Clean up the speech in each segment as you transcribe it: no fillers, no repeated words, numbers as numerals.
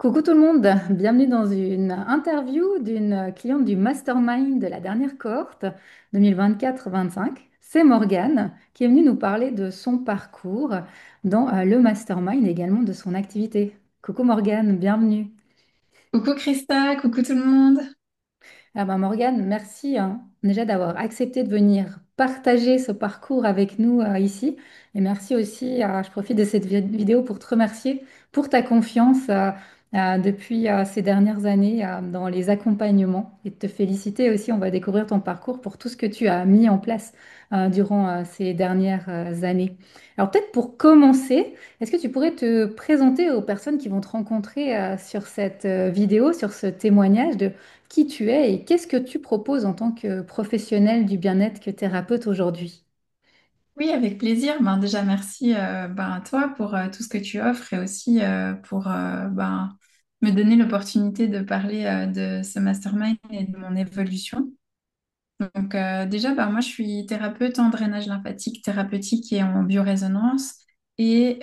Coucou tout le monde, bienvenue dans une interview d'une cliente du Mastermind de la dernière cohorte 2024-25. C'est Morgane qui est venue nous parler de son parcours dans le Mastermind et également de son activité. Coucou Morgane, bienvenue. Coucou Christa, coucou tout le monde. Ah ben Morgane, merci déjà d'avoir accepté de venir partager ce parcours avec nous ici. Et merci aussi, je profite de cette vidéo pour te remercier pour ta confiance depuis ces dernières années dans les accompagnements et de te féliciter aussi. On va découvrir ton parcours pour tout ce que tu as mis en place durant ces dernières années. Alors peut-être pour commencer, est-ce que tu pourrais te présenter aux personnes qui vont te rencontrer sur cette vidéo, sur ce témoignage de qui tu es et qu'est-ce que tu proposes en tant que professionnel du bien-être, que thérapeute aujourd'hui? Oui, avec plaisir. Déjà, merci à toi pour tout ce que tu offres et aussi pour me donner l'opportunité de parler de ce mastermind et de mon évolution. Moi, je suis thérapeute en drainage lymphatique thérapeutique et en biorésonance et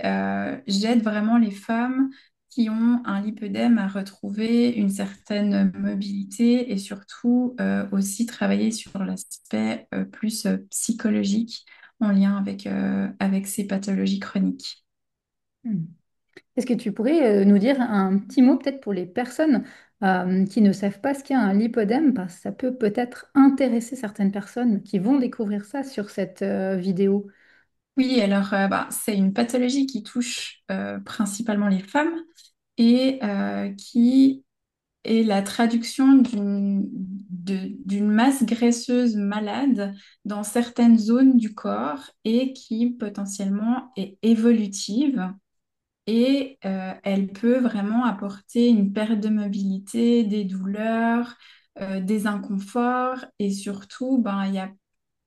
j'aide vraiment les femmes qui ont un lipœdème à retrouver une certaine mobilité et surtout aussi travailler sur l'aspect plus psychologique en lien avec ces pathologies chroniques. Hmm. Est-ce que tu pourrais nous dire un petit mot peut-être pour les personnes qui ne savent pas ce qu'est un lipodème, parce que ça peut peut-être intéresser certaines personnes qui vont découvrir ça sur cette vidéo. Oui, alors c'est une pathologie qui touche principalement les femmes et qui est la traduction d'une masse graisseuse malade dans certaines zones du corps et qui potentiellement est évolutive. Et elle peut vraiment apporter une perte de mobilité, des douleurs, des inconforts et surtout,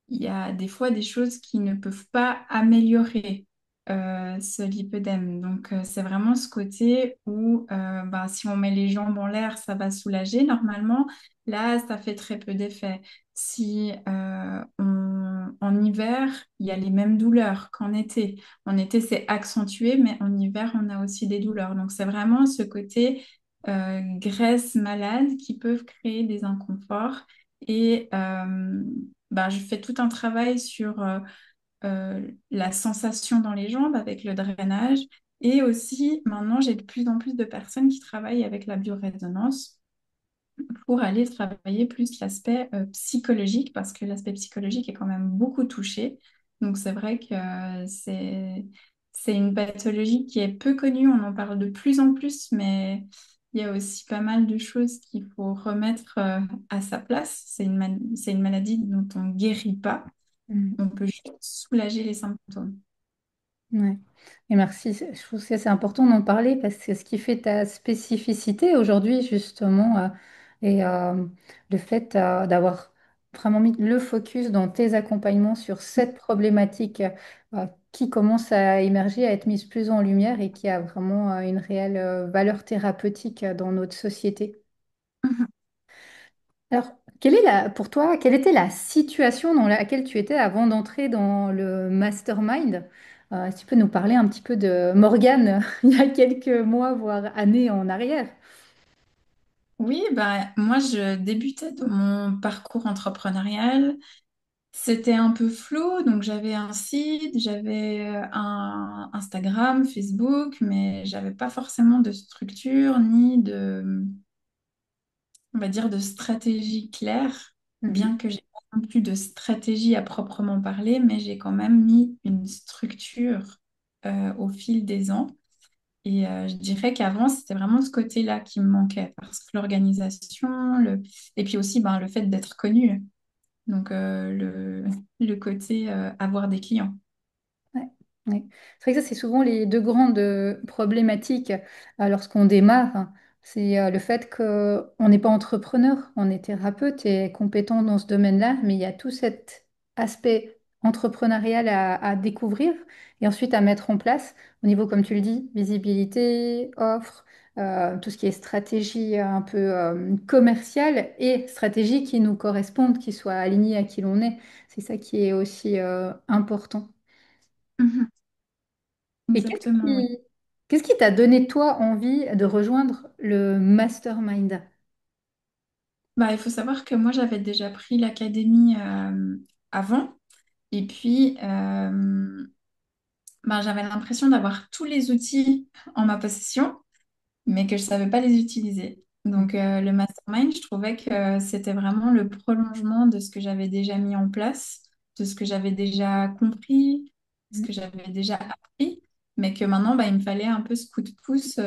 il y a des fois des choses qui ne peuvent pas améliorer ce lipœdème. C'est vraiment ce côté où si on met les jambes en l'air, ça va soulager normalement. Là, ça fait très peu d'effet. Si en hiver, il y a les mêmes douleurs qu'en été. En été, c'est accentué, mais en hiver, on a aussi des douleurs. Donc, c'est vraiment ce côté graisse malade qui peuvent créer des inconforts. Et je fais tout un travail sur la sensation dans les jambes avec le drainage. Et aussi, maintenant, j'ai de plus en plus de personnes qui travaillent avec la biorésonance pour aller travailler plus l'aspect psychologique, parce que l'aspect psychologique est quand même beaucoup touché. Donc, c'est vrai que c'est une pathologie qui est peu connue, on en parle de plus en plus, mais il y a aussi pas mal de choses qu'il faut remettre à sa place. C'est une maladie dont on ne guérit pas, on peut juste soulager les symptômes. Ouais. Et merci. Je trouve que c'est important d'en parler parce que c'est ce qui fait ta spécificité aujourd'hui, justement, et le fait d'avoir vraiment mis le focus dans tes accompagnements sur cette problématique qui commence à émerger, à être mise plus en lumière et qui a vraiment une réelle valeur thérapeutique dans notre société. Alors, pour toi, quelle était la situation dans laquelle tu étais avant d'entrer dans le mastermind? Si tu peux nous parler un petit peu de Morgane il y a quelques mois, voire années en arrière. Oui, moi, je débutais dans mon parcours entrepreneurial. C'était un peu flou, donc j'avais un site, j'avais un Instagram, Facebook, mais j'avais pas forcément de structure ni on va dire, de stratégie claire, Mhm. bien que j'ai pas non plus de stratégie à proprement parler, mais j'ai quand même mis une structure au fil des ans. Et je dirais qu'avant, c'était vraiment ce côté-là qui me manquait, parce que l'organisation, et puis aussi le fait d'être connu, donc le côté avoir des clients. Ouais, ouais. C'est vrai que ça, c'est souvent les deux grandes problématiques lorsqu'on démarre, hein. C'est le fait qu'on n'est pas entrepreneur, on est thérapeute et compétent dans ce domaine-là, mais il y a tout cet aspect entrepreneurial à découvrir et ensuite à mettre en place au niveau, comme tu le dis, visibilité, offre, tout ce qui est stratégie un peu commerciale et stratégie qui nous correspondent, qui soient alignées à qui l'on est. C'est ça qui est aussi important. Mhm. Et qu'est-ce Exactement, oui. Qu'est-ce qui t'a donné, toi, envie de rejoindre le mastermind? Bah, il faut savoir que moi, j'avais déjà pris l'académie avant. Et puis, bah, j'avais l'impression d'avoir tous les outils en ma possession, mais que je ne savais pas les utiliser. Donc, le mastermind, je trouvais que c'était vraiment le prolongement de ce que j'avais déjà mis en place, de ce que j'avais déjà compris, ce Mhm. que j'avais déjà appris, mais que maintenant, bah, il me fallait un peu ce coup de pouce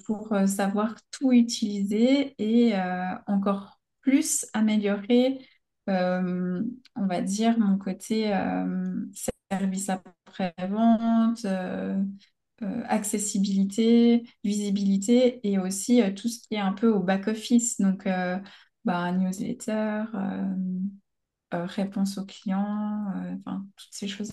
pour savoir tout utiliser et encore plus améliorer, on va dire, mon côté service après-vente. Accessibilité, visibilité et aussi tout ce qui est un peu au back-office, donc bah, newsletter, réponse aux clients, enfin, toutes ces choses.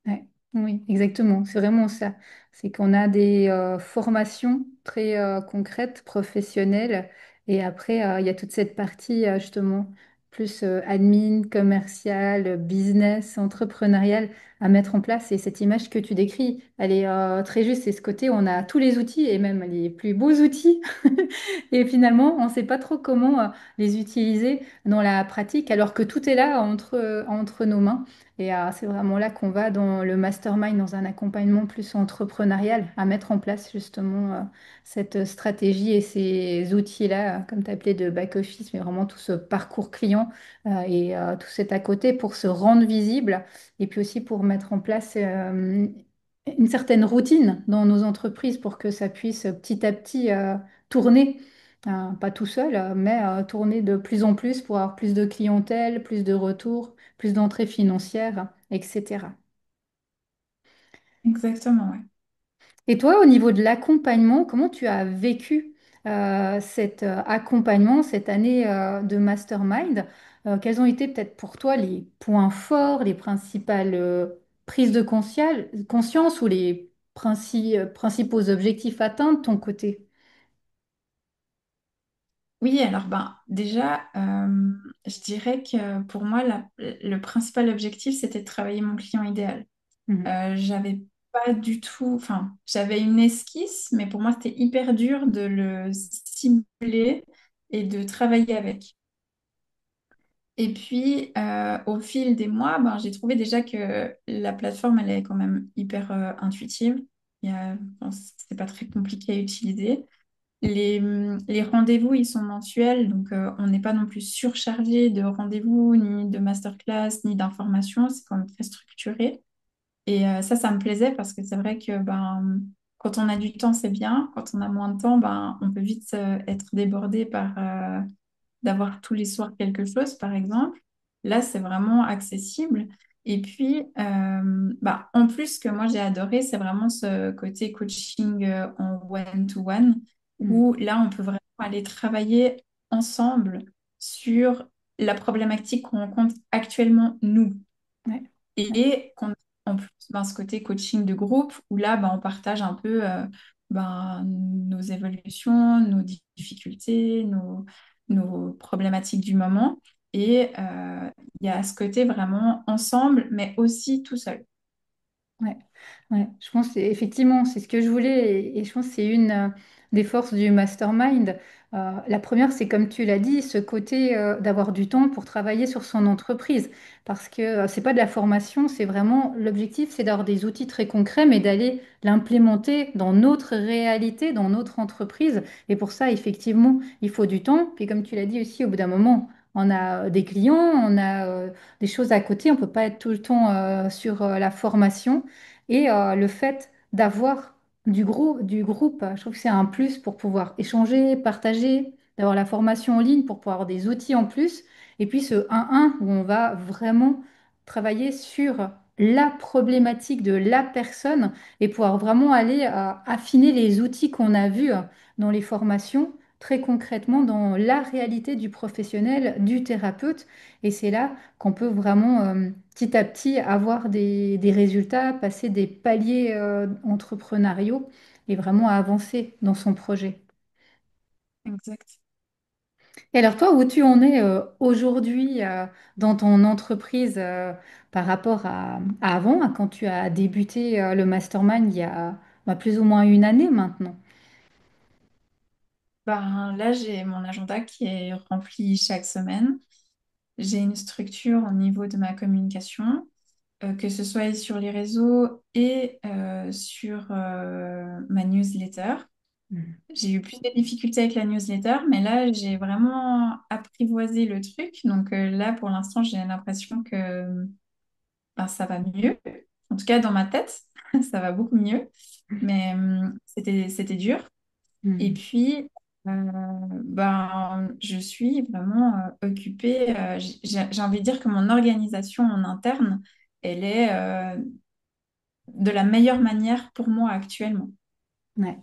Ouais, oui, exactement. C'est vraiment ça. C'est qu'on a des formations très concrètes, professionnelles, et après, il y a toute cette partie, justement, plus admin, commercial, business, entrepreneurial à mettre en place. Et cette image que tu décris, elle est très juste. C'est ce côté où on a tous les outils, et même les plus beaux outils. Et finalement, on ne sait pas trop comment les utiliser dans la pratique, alors que tout est là entre nos mains. Et c'est vraiment là qu'on va dans le mastermind, dans un accompagnement plus entrepreneurial, à mettre en place justement cette stratégie et ces outils-là, comme tu appelé de back-office, mais vraiment tout ce parcours client et tout cet à côté pour se rendre visible et puis aussi pour mettre en place une certaine routine dans nos entreprises pour que ça puisse petit à petit tourner. Pas tout seul, mais tourner de plus en plus pour avoir plus de clientèle, plus de retours, plus d'entrées financières, etc. Exactement, ouais. Et toi, au niveau de l'accompagnement, comment tu as vécu cet accompagnement, cette année de mastermind? Quels ont été peut-être pour toi les points forts, les principales prises de conscience ou les principaux objectifs atteints de ton côté? Oui, alors ben, déjà, je dirais que pour moi, le principal objectif, c'était de travailler mon client idéal. Mhm. J'avais pas du tout, enfin, j'avais une esquisse, mais pour moi, c'était hyper dur de le cibler et de travailler avec. Et puis, au fil des mois, ben, j'ai trouvé déjà que la plateforme, elle est quand même hyper intuitive. Bon, c'est pas très compliqué à utiliser. Les rendez-vous, ils sont mensuels, donc on n'est pas non plus surchargé de rendez-vous, ni de masterclass, ni d'informations. C'est quand même très structuré. Et ça me plaisait parce que c'est vrai que ben, quand on a du temps, c'est bien. Quand on a moins de temps, ben, on peut vite être débordé par d'avoir tous les soirs quelque chose, par exemple. Là, c'est vraiment accessible. Et puis, bah, en plus, ce que moi j'ai adoré, c'est vraiment ce côté coaching en one-to-one, Mhm. où là, on peut vraiment aller travailler ensemble sur la problématique qu'on rencontre actuellement, nous. Ouais, ouais, Et en plus, ben, ce côté coaching de groupe, où là, ben, on partage un peu ben, nos évolutions, nos difficultés, nos problématiques du moment. Et il y a ce côté vraiment ensemble, mais aussi tout seul. ouais, ouais. Je pense que effectivement, c'est ce que je voulais et je pense que c'est une des forces du mastermind. La première, c'est comme tu l'as dit, ce côté d'avoir du temps pour travailler sur son entreprise. Parce que c'est pas de la formation, c'est vraiment l'objectif, c'est d'avoir des outils très concrets, mais d'aller l'implémenter dans notre réalité, dans notre entreprise. Et pour ça, effectivement, il faut du temps. Puis comme tu l'as dit aussi, au bout d'un moment, on a des clients, on a des choses à côté, on peut pas être tout le temps sur la formation. Et le fait d'avoir du groupe, je trouve que c'est un plus pour pouvoir échanger, partager, d'avoir la formation en ligne pour pouvoir avoir des outils en plus. Et puis ce 1-1 où on va vraiment travailler sur la problématique de la personne et pouvoir vraiment aller affiner les outils qu'on a vus dans les formations très concrètement dans la réalité du professionnel, du thérapeute. Et c'est là qu'on peut vraiment petit à petit avoir des résultats, passer des paliers entrepreneuriaux et vraiment avancer dans son projet. Exact. Et alors toi, où tu en es aujourd'hui dans ton entreprise par rapport à avant, à quand tu as débuté le mastermind il y a plus ou moins une année maintenant. Ben, là, j'ai mon agenda qui est rempli chaque semaine. J'ai une structure au niveau de ma communication, que ce soit sur les réseaux et sur ma newsletter. Mhm. J'ai eu plus de difficultés avec la newsletter, mais là, j'ai vraiment apprivoisé le truc. Donc là, pour l'instant, j'ai l'impression que ben, ça va mieux. En tout cas, dans ma tête, ça va beaucoup mieux. Mais c'était dur. Et Mhm. puis, ben, je suis vraiment occupée. J'ai envie de dire que mon organisation en interne, elle est de la meilleure manière pour moi actuellement. Ouais.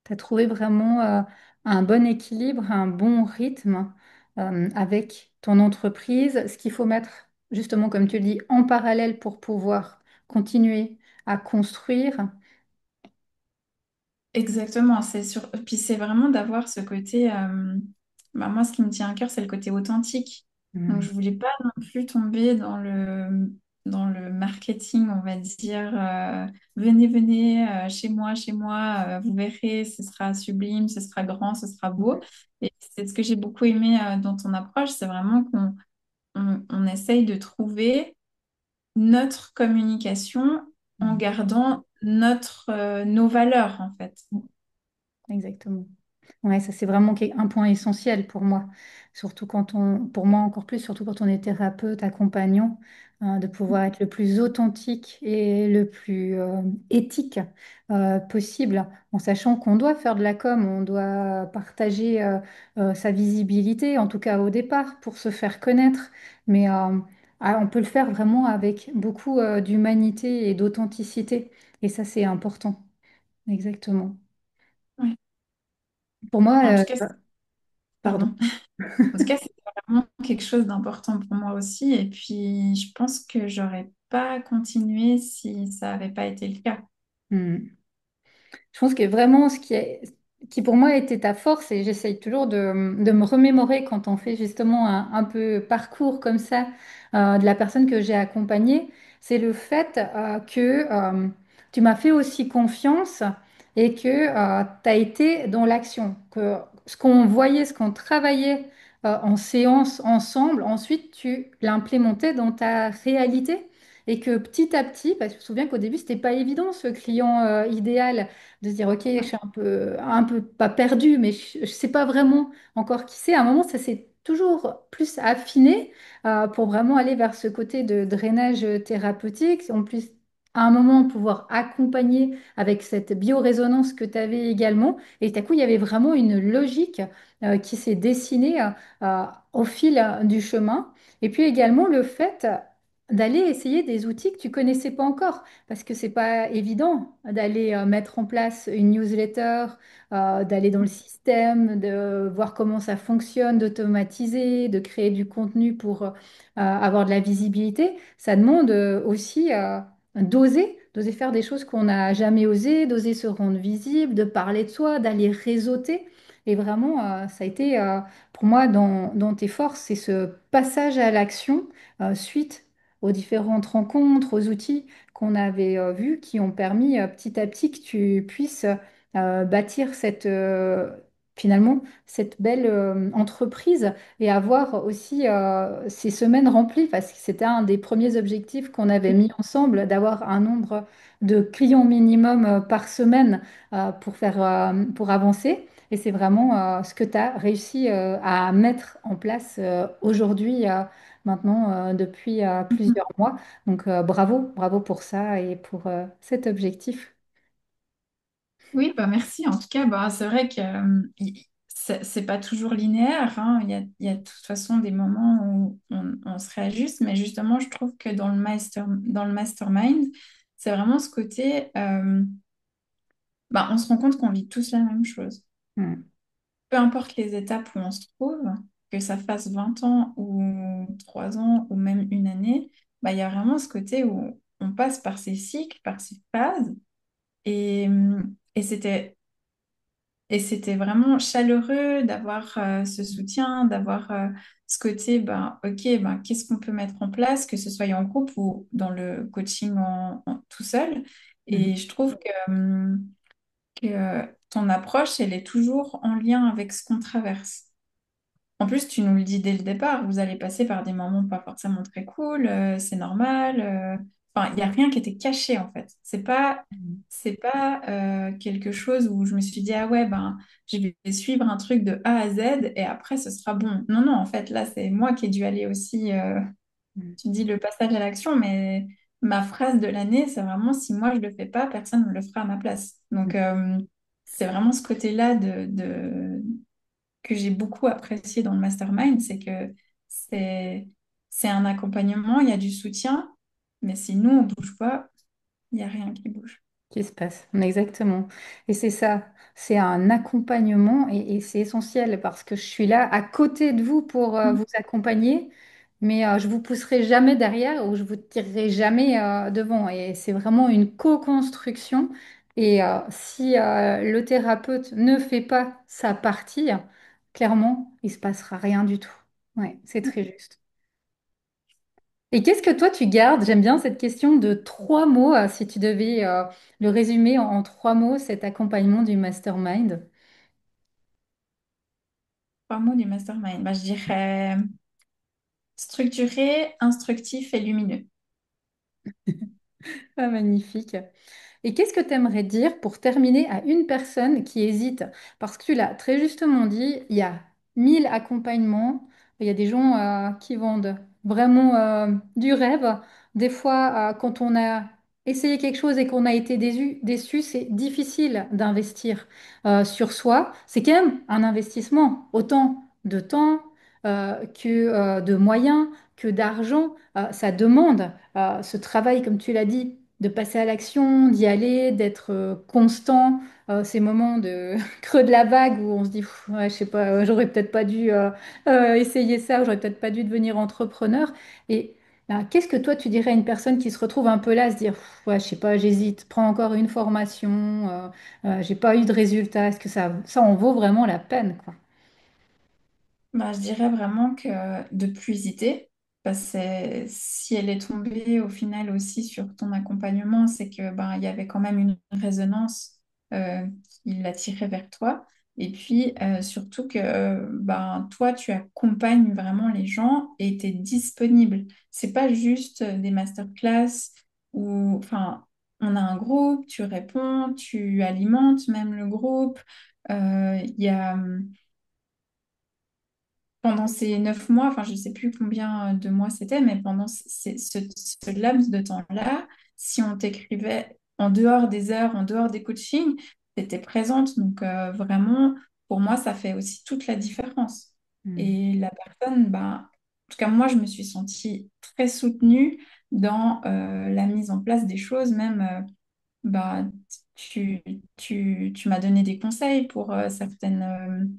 Tu as trouvé vraiment un bon équilibre, un bon rythme avec ton entreprise. Ce qu'il faut mettre, justement, comme tu le dis, en parallèle pour pouvoir continuer à construire. Exactement, c'est sûr. Puis c'est vraiment d'avoir ce côté. Bah, moi, ce qui me tient à cœur, c'est le côté authentique. Donc, Mm. je voulais pas non plus tomber dans le marketing, on va dire. Venez, venez chez moi, vous verrez, ce sera sublime, ce sera grand, ce sera beau. Et c'est ce que j'ai beaucoup aimé dans ton approche, c'est vraiment qu'on essaye de trouver notre communication en Mm. gardant nos valeurs, en fait. Exactement. Ouais, ça c'est vraiment un point essentiel pour moi, surtout pour moi encore plus, surtout quand on est thérapeute, accompagnant, de pouvoir être le plus authentique et le plus éthique possible, en sachant qu'on doit faire de la com, on doit partager sa visibilité, en tout cas au départ, pour se faire connaître, mais on peut le faire vraiment avec beaucoup d'humanité et d'authenticité, et ça c'est important, exactement. Ouais. Pour moi, En tout cas, pardon. pardon. En tout cas, c'est vraiment quelque chose d'important pour moi aussi. Et puis, je pense que j'aurais pas continué si ça n'avait pas été le cas. Hmm. Je pense que vraiment, qui pour moi était ta force, et j'essaye toujours de me remémorer quand on fait justement un peu parcours comme ça de la personne que j'ai accompagnée, c'est le fait que tu m'as fait aussi confiance et que tu as été dans l'action, que ce qu'on voyait, ce qu'on travaillait en séance ensemble, ensuite tu l'implémentais dans ta réalité. Et que petit à petit, parce que je me souviens qu'au début, c'était pas évident ce client idéal de se dire, OK, je suis un peu pas perdue, mais je ne sais pas vraiment encore qui c'est. À un moment, ça s'est toujours plus affiné pour vraiment aller vers ce côté de drainage thérapeutique. En plus, à un moment, pouvoir accompagner avec cette biorésonance que tu avais également. Et tout à coup, il y avait vraiment une logique qui s'est dessinée au fil du chemin. Et puis également le fait d'aller essayer des outils que tu connaissais pas encore parce que c'est pas évident d'aller mettre en place une newsletter, d'aller dans le système, de voir comment ça fonctionne, d'automatiser, de créer du contenu pour avoir de la visibilité. Ça demande aussi d'oser faire des choses qu'on n'a jamais osé, d'oser se rendre visible, de parler de soi, d'aller réseauter. Et vraiment, ça a été pour moi dans tes forces, c'est ce passage à l'action suite aux différentes rencontres, aux outils qu'on avait vus qui ont permis petit à petit que tu puisses bâtir finalement cette belle entreprise et avoir aussi ces semaines remplies parce que c'était un des premiers objectifs qu'on avait mis ensemble, d'avoir un nombre de clients minimum par semaine pour avancer. Et c'est vraiment ce que tu as réussi à mettre en place aujourd'hui, maintenant, depuis plusieurs mois. Donc, bravo, bravo pour ça et pour cet objectif. Oui, bah merci. En tout cas, bah, c'est vrai que c'est pas toujours linéaire, hein. Il y a de toute façon des moments où on se réajuste, mais justement, je trouve que dans le mastermind, c'est vraiment ce côté, bah, on se rend compte qu'on vit tous la même chose. Hmm. Peu importe les étapes où on se trouve, que ça fasse 20 ans ou 3 ans ou même une année, bah, il y a vraiment ce côté où on passe par ces cycles, par ces phases. Et, et c'était, et c'était vraiment chaleureux d'avoir ce soutien, d'avoir ce côté, ben, OK, ben, qu'est-ce qu'on peut mettre en place, que ce soit en groupe ou dans le coaching tout seul. Et je trouve que ton approche, elle est toujours en lien avec ce qu'on traverse. En plus, tu nous le dis dès le départ, vous allez passer par des moments pas forcément très cool, c'est normal. Enfin, il n'y a rien qui était caché en fait. Mhm. C'est pas quelque chose où je me suis dit, ah ouais, ben, je vais suivre un truc de A à Z et après ce sera bon. Non, non, en fait, là, c'est moi qui ai dû aller aussi. Mhm. Tu dis le passage à l'action, mais ma phrase de l'année, c'est vraiment si moi je le fais pas, personne ne le fera à ma place. Donc, c'est vraiment ce côté-là que j'ai beaucoup apprécié dans le mastermind, c'est que c'est c'est un accompagnement, il y a du soutien, mais si nous, on bouge pas, il n'y a rien qui bouge. Qui se passe. Exactement. Et c'est ça, c'est un accompagnement et c'est essentiel parce que je suis là à côté de vous pour vous accompagner, mais je vous pousserai jamais derrière ou je vous tirerai jamais devant. Et c'est vraiment une co-construction. Et si le thérapeute ne fait pas sa partie, clairement, il se passera rien du tout. Ouais, c'est très juste. Et qu'est-ce que toi tu gardes? J'aime bien cette question de trois mots, si tu devais le résumer en trois mots, cet accompagnement du mastermind. Trois mots du mastermind, bah, je dirais structuré, instructif et lumineux. Ah, magnifique. Et qu'est-ce que tu aimerais dire pour terminer à une personne qui hésite? Parce que tu l'as très justement dit, il y a 1000 accompagnements, il y a des gens qui vendent vraiment du rêve. Des fois, quand on a essayé quelque chose et qu'on a été déçu, c'est difficile d'investir sur soi. C'est quand même un investissement, autant de temps que de moyens, que d'argent. Ça demande ce travail, comme tu l'as dit de passer à l'action, d'y aller, d'être constant. Ces moments de creux de la vague où on se dit, pff, ouais, je sais pas, j'aurais peut-être pas dû essayer ça, ou j'aurais peut-être pas dû devenir entrepreneur. Et qu'est-ce que toi tu dirais à une personne qui se retrouve un peu là, à se dire, pff, ouais, je sais pas, j'hésite, prends encore une formation, j'ai pas eu de résultat. Est-ce que ça en vaut vraiment la peine, quoi? Bah, je dirais vraiment que de plus hésiter, parce que si elle est tombée au final aussi sur ton accompagnement, c'est que ben, il y avait quand même une résonance qui l'attirait vers toi. Et puis surtout que ben, toi, tu accompagnes vraiment les gens et tu es disponible. C'est pas juste des masterclass où enfin, on a un groupe, tu réponds, tu alimentes même le groupe. Il y a pendant ces 9 mois, enfin je ne sais plus combien de mois c'était, mais pendant ce laps de temps-là, si on t'écrivait en dehors des heures, en dehors des coachings, tu étais présente. Donc vraiment, pour moi, ça fait aussi toute la différence. Hmm. Et la personne, ben, en tout cas moi, je me suis sentie très soutenue dans la mise en place des choses, même bah, tu, tu m'as donné des conseils pour certaines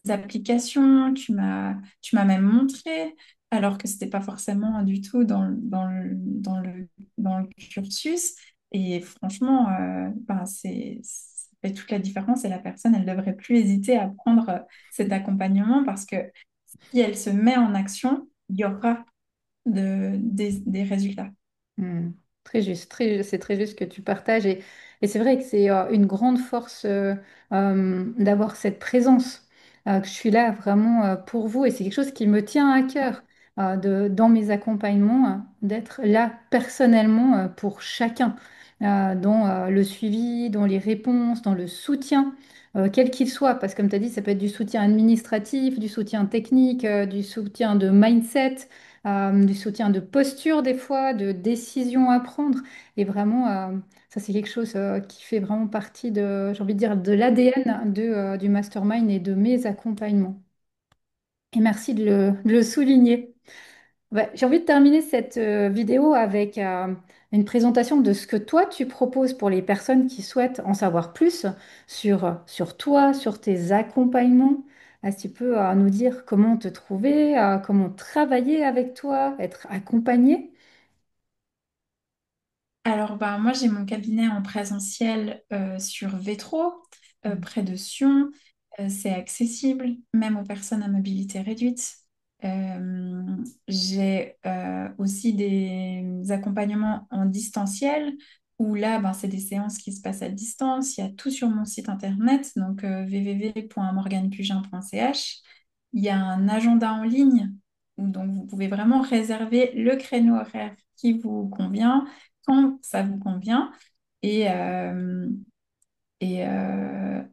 applications, tu m'as même montré, alors que c'était pas forcément du tout dans le cursus. Et franchement, ça fait toute la différence et la personne, elle devrait plus hésiter à prendre cet accompagnement parce que si elle se met en action, il y aura des résultats. Hmm. Très juste, c'est très juste que tu partages et c'est vrai que c'est une grande force d'avoir cette présence, que je suis là vraiment pour vous et c'est quelque chose qui me tient à cœur dans mes accompagnements, d'être là personnellement pour chacun, dans le suivi, dans les réponses, dans le soutien, quel qu'il soit, parce que comme tu as dit, ça peut être du soutien administratif, du soutien technique, du soutien de mindset du soutien de posture des fois, de décision à prendre. Et vraiment, ça c'est quelque chose qui fait vraiment partie de, j'ai envie de dire, de l'ADN du mastermind et de mes accompagnements. Et merci de le souligner. Ouais, j'ai envie de terminer cette vidéo avec une présentation de ce que toi tu proposes pour les personnes qui souhaitent en savoir plus sur toi, sur tes accompagnements. Est-ce que tu peux nous dire comment te trouver, comment travailler avec toi, être accompagné? Alors, ben, moi, j'ai mon cabinet en présentiel sur Vétro, Mm. près de Sion. C'est accessible, même aux personnes à mobilité réduite. J'ai aussi des accompagnements en distanciel. où là, ben, c'est des séances qui se passent à distance. Il y a tout sur mon site internet, donc www.morganepugin.ch. Il y a un agenda en ligne où donc vous pouvez vraiment réserver le créneau horaire qui vous convient, quand ça vous convient. Et,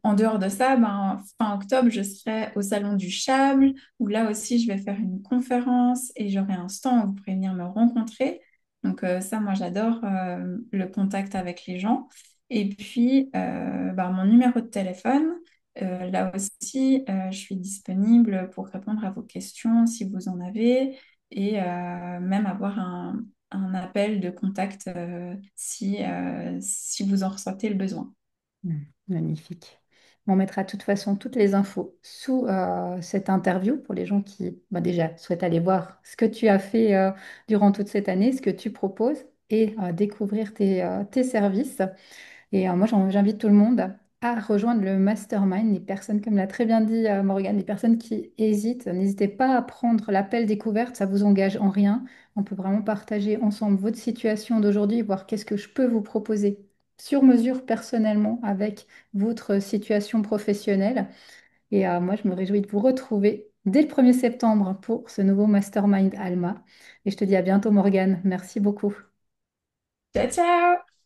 en dehors de ça, ben, fin octobre, je serai au Salon du Chable, où là aussi, je vais faire une conférence et j'aurai un stand où vous pourrez venir me rencontrer. Donc ça, moi, j'adore le contact avec les gens. Et puis, ben, mon numéro de téléphone, là aussi, je suis disponible pour répondre à vos questions si vous en avez et même avoir un appel de contact si vous en ressentez le besoin. Magnifique. On mettra de toute façon toutes les infos sous cette interview pour les gens qui bah, déjà souhaitent aller voir ce que tu as fait durant toute cette année, ce que tu proposes et découvrir tes services. Et moi, j'invite tout le monde à rejoindre le mastermind. Les personnes, comme l'a très bien dit Morgane, les personnes qui hésitent, n'hésitez pas à prendre l'appel découverte, ça vous engage en rien. On peut vraiment partager ensemble votre situation d'aujourd'hui, voir qu'est-ce que je peux vous proposer sur mesure personnellement avec votre situation professionnelle. Et moi, je me réjouis de vous retrouver dès le 1er septembre pour ce nouveau mastermind Alma. Et je te dis à bientôt, Morgane. Merci beaucoup. Ciao, ciao!